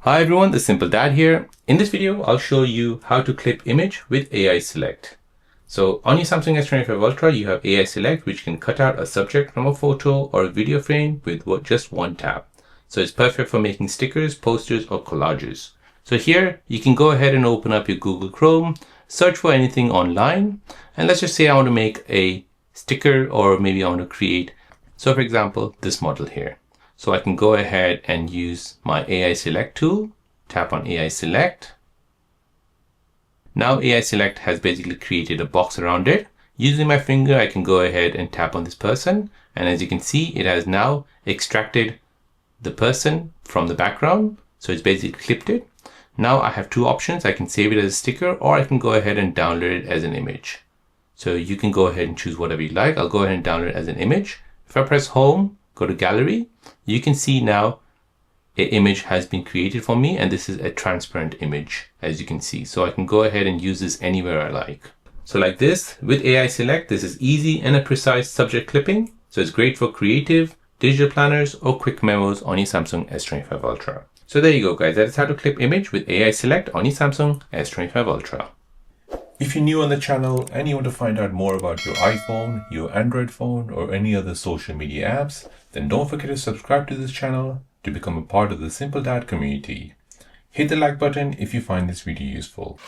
Hi everyone, the Simple Dad here. In this video, I'll show you how to clip image with AI Select. So on your Samsung S25 Ultra, you have AI Select, which can cut out a subject from a photo or a video frame with just one tap. So it's perfect for making stickers, posters, or collages. So here you can go ahead and open up your Google Chrome, search for anything online, and let's just say I want to make a sticker or maybe I want to create, so for example, this model here. So I can go ahead and use my AI Select tool, tap on AI Select. Now AI Select has basically created a box around it. Using my finger, I can go ahead and tap on this person. And as you can see, it has now extracted the person from the background. So it's basically clipped it. Now I have two options. I can save it as a sticker or I can go ahead and download it as an image. So you can go ahead and choose whatever you like. I'll go ahead and download it as an image. If I press home, go to gallery, you can see now an image has been created for me, and this is a transparent image, as you can see. So I can go ahead and use this anywhere I like. So like this, with AI Select, this is easy and a precise subject clipping. So it's great for creative, digital planners, or quick memos on your Samsung S25 Ultra. So there you go, guys. That is how to clip image with AI Select on your Samsung S25 Ultra. If you're new on the channel and you want to find out more about your iPhone, your Android phone, or any other social media apps, then don't forget to subscribe to this channel to become a part of the Simple Dad community. Hit the like button if you find this video useful.